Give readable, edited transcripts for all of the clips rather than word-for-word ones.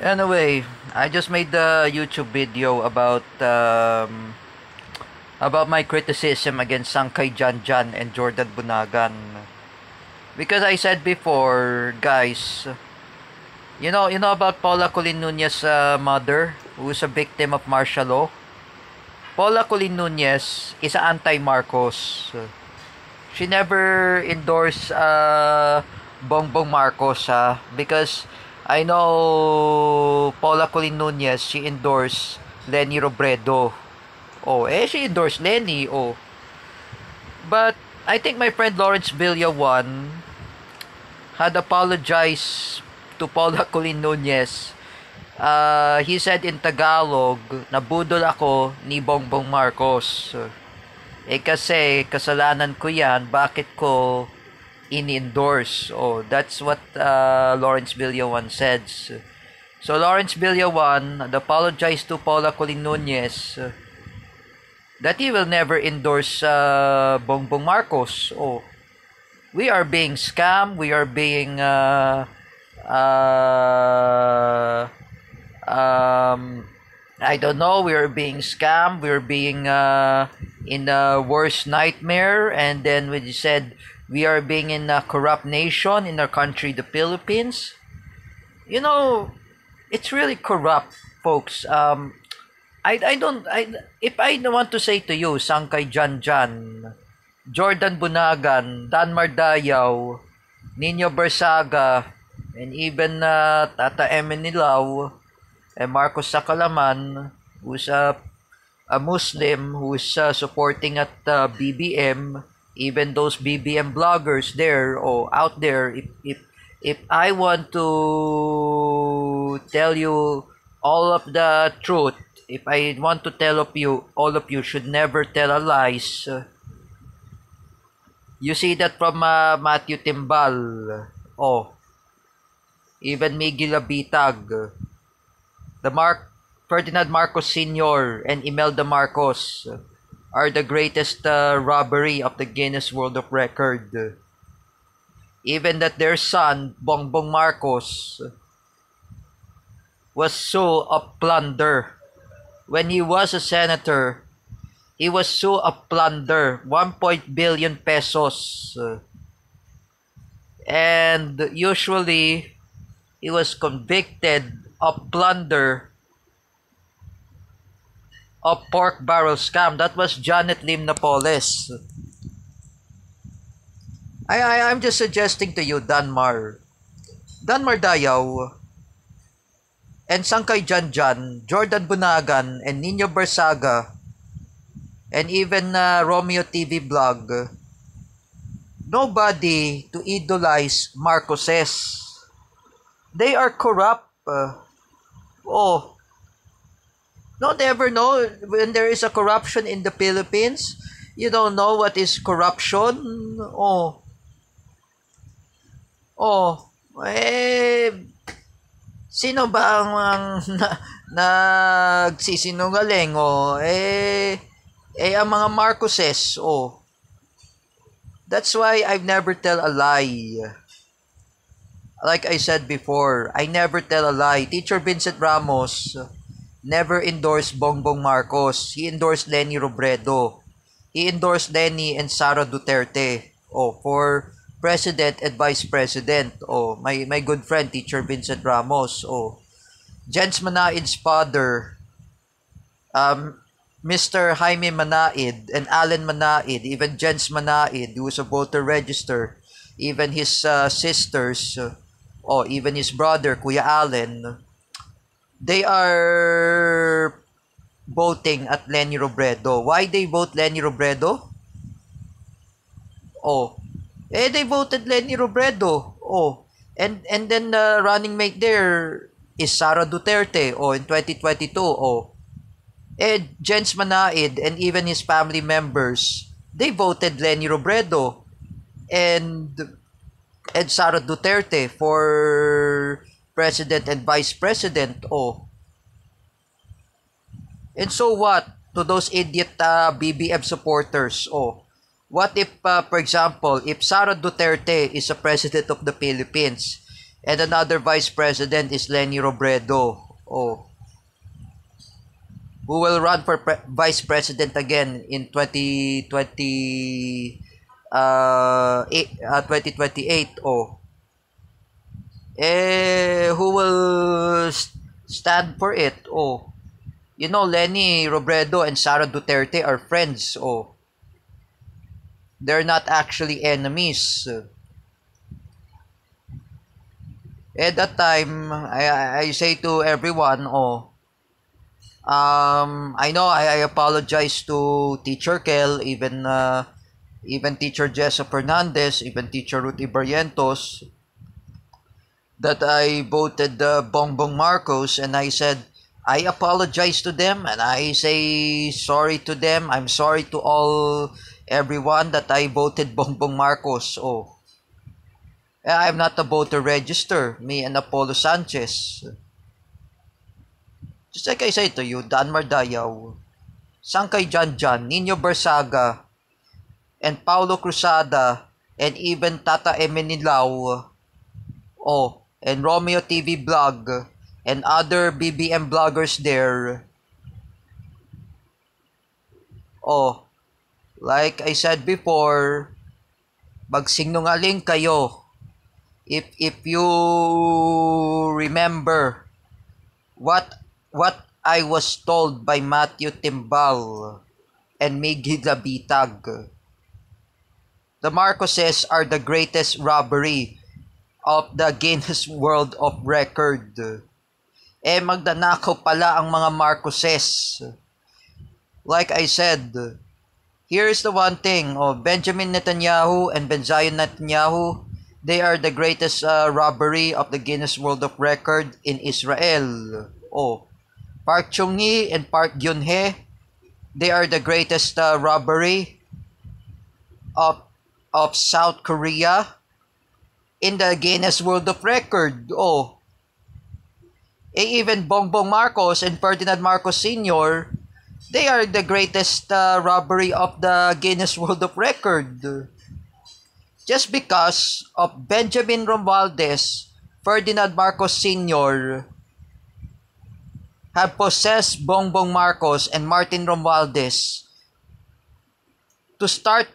Anyway, I just made the YouTube video about my criticism against Sangkay Janjan and Jordan Bunagan. Because I said before, guys, you know about Paula Colin Nunez' mother, who is a victim of martial law. Paula Colin Nunez is anti-Marcos. She never endorsed Bongbong Marcos, because I know Paula Colin Nunez, she endorsed Leni Robredo. She endorsed Leni, But I think my friend Lawrence Villawan had apologized to Paula Colin Nunez. He said in Tagalog, nabudol ako ni Bongbong Marcos. Kasi kasalanan ko yan, bakit ko in-endorse? That's what Lawrence Villawan said. So Lawrence Villawan had apologized to Paula Colin Nunez that he will never endorse Bongbong Marcos. We are being scammed. We are being I don't know. We are being scammed. We are being in a worst nightmare. And then we said we are being in a corrupt nation in our country, the Philippines. It's really corrupt, folks. If I want to say to you, Sangkay Janjan, Jordan Bunagan, Danmar Dayaw, Nino Bersaga, and even Tata Emenilao, and Marcos Sacalaman, who's a Muslim, who's supporting at BBM, even those BBM bloggers there out there, if I want to tell you all of the truth, if I want to tell all of you should never tell lies. You see that from Matthew Timbal, even Miguel Abitag, Ferdinand Marcos Sr. and Imelda Marcos are the greatest robbery of the Guinness World of Record. Even that their son, Bongbong Marcos, was so of plunder. When he was a senator, he was so of plunder, 1 billion pesos. And usually, he was convicted of plunder of pork barrel scam. That was Janet Lim Napoles. I'm just suggesting to you, Danmar Dayaw, and Sangkay Janjan, Jordan Bunagan, and Nino Bersaga, and even Romeo TV Blog, nobody to idolize Marcoses. They are corrupt. Don't ever know when there is a corruption in the Philippines. You don't know what is corruption. Sino ba ang nagsisinungaling? Ang mga Marcoses. That's why I've never tell a lie. Like I said before, I never tell a lie. Teacher Vincent Ramos never endorsed Bongbong Marcos. He endorsed Leni Robredo. He endorsed Leni and Sara Duterte for President and Vice President. My good friend, Teacher Vincent Ramos. Jens Manaid's father, Mr. Jaime Manaid and Alan Manaid, even Jens Manaid, who was a voter register, even his sisters, even his brother, Kuya Allen, they are voting at Leni Robredo. Why they vote Leni Robredo? They voted Leni Robredo. And then the running mate there is Sara Duterte. In 2022. Jens Manaid and even his family members, they voted Leni Robredo and Sara Duterte for President and Vice President. And so what to those idiot BBM supporters? What if, for example, if Sara Duterte is a president of the Philippines, And another vice president is Leni Robredo. Oh, who will run for vice president again in 2028. Oh, who will stand for it? Oh, you know, Leni Robredo and Sara Duterte are friends. Oh, they're not actually enemies. At that time, I say to everyone, I know I apologize to Teacher Kel, even Teacher Jessa Fernandez, even Teacher Ruth Ibarrientos, that I voted Bongbong Marcos, and I said I apologize to them, and I say sorry to them. I'm sorry to everyone that I voted Bongbong Marcos. Oh, I'm not a voter register. Me and Apollo Sanchez. Just like I said to you, Dan Mardayaw, Sangkay Janjan, Nino Barsaga, and Paulo Cruzada, and even Tata Emenilao, and Romeo TV Blog, and other BBM bloggers there. Like I said before, magsinungaling kayo. If you remember what I was told by Matthew Timbal and Miggy Labitag, the Marcoses are the greatest robbery of the Guinness World of Record. Magdanakaw pala ang mga Marcoses. Like I said, here's the one thing, Benjamin Netanyahu and Benjamin Netanyahu, they are the greatest robbery of the Guinness World of Record in Israel. Park Chung-hee and Park Geun-hye, they are the greatest robbery of South Korea in the Guinness World of Record. Even Bongbong Marcos and Ferdinand Marcos Sr., they are the greatest robbery of the Guinness World of Record. Just because of Benjamin Romualdez, Ferdinand Marcos Sr. have possessed Bongbong Marcos and Martin Romualdez to start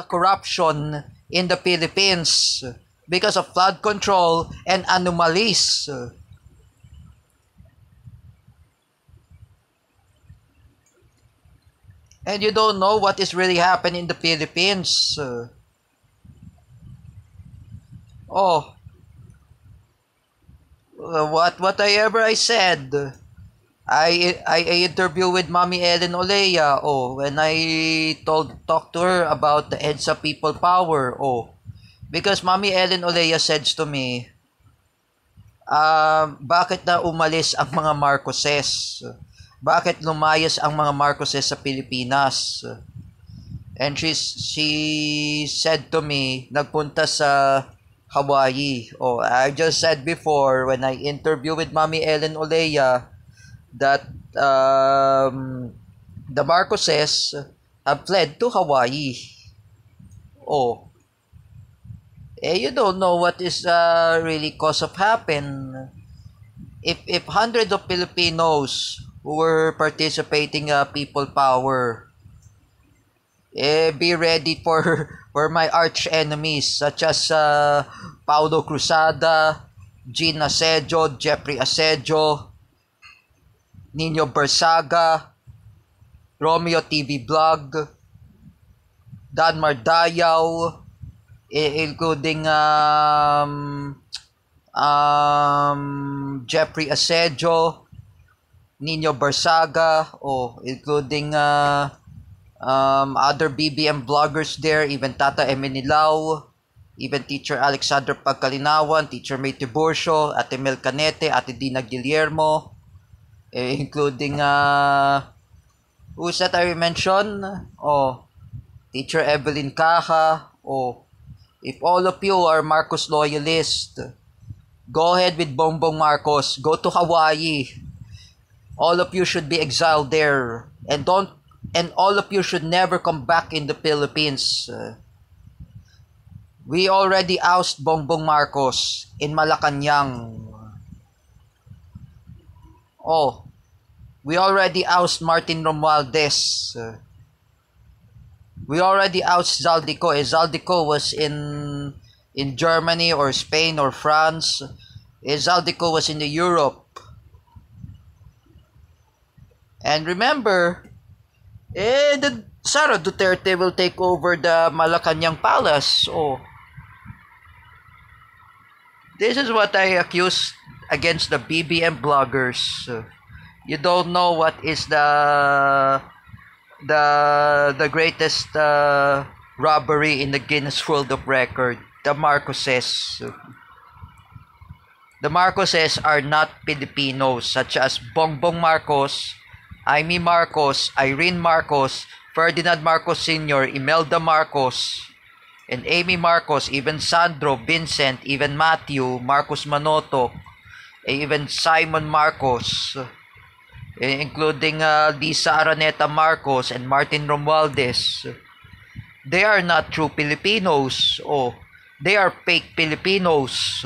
corruption in the Philippines because of flood control and anomalies. And you don't know what is really happening in the Philippines. What I said. I interview with Mommy Ellen Olea. When I talked to her about the EDSA People Power. Because Mommy Ellen Olea says to me, bakit na umalis ang mga Marcoses? Bakit lumayas ang mga Marcoses sa Pilipinas? And she said to me, nagpunta sa Hawaii. I just said before when I interviewed with Mommy Ellen Olea that the Marcoses have fled to Hawaii. You don't know what is really cause of happen. If hundreds of Filipinos who were participating people power, be ready for my arch enemies such as Paulo Cruzada, Gene Asedio, Jeffrey Asedio, Nino Barsaga, Romeo TV Blog, Dan Mardayaw, including Jeffrey Asedio, Nino Barsaga, including other BBM bloggers there, even Tata Emenilao, even Teacher Alexander Pagkalinawan, Teacher May Tiburcio, Ate Mel Canete, Ate Dina Guillermo, including who's that I mentioned? Teacher Evelyn Caja. If all of you are Marcos loyalists, go ahead with Bongbong Marcos. Go to Hawaii. All of you should be exiled there, and all of you should never come back in the Philippines. We already oust Bongbong Marcos in Malacanang. Oh, we already oust Martin Romualdez. We already oust Zaldico. Zaldico was in Germany or Spain or France. Zaldico was in the Europe. And remember, the Sara Duterte will take over the Malacanang Palace. Oh, this is what I accuse against the BBM bloggers. You don't know what is the greatest robbery in the Guinness World of Record. The Marcoses. The Marcoses are not Filipinos, such as Bongbong Marcos, Amy Marcos, Irene Marcos, Ferdinand Marcos Sr., Imelda Marcos, and Amy Marcos, even Sandro, Vincent, even Matthew, Marcos Manoto, even Simon Marcos, including Lisa Araneta Marcos and Martin Romualdez. They are not true Filipinos. Oh, they are fake Filipinos.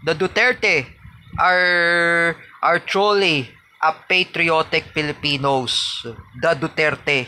The Duterte are truly a patriotic Filipinos. The Duterte.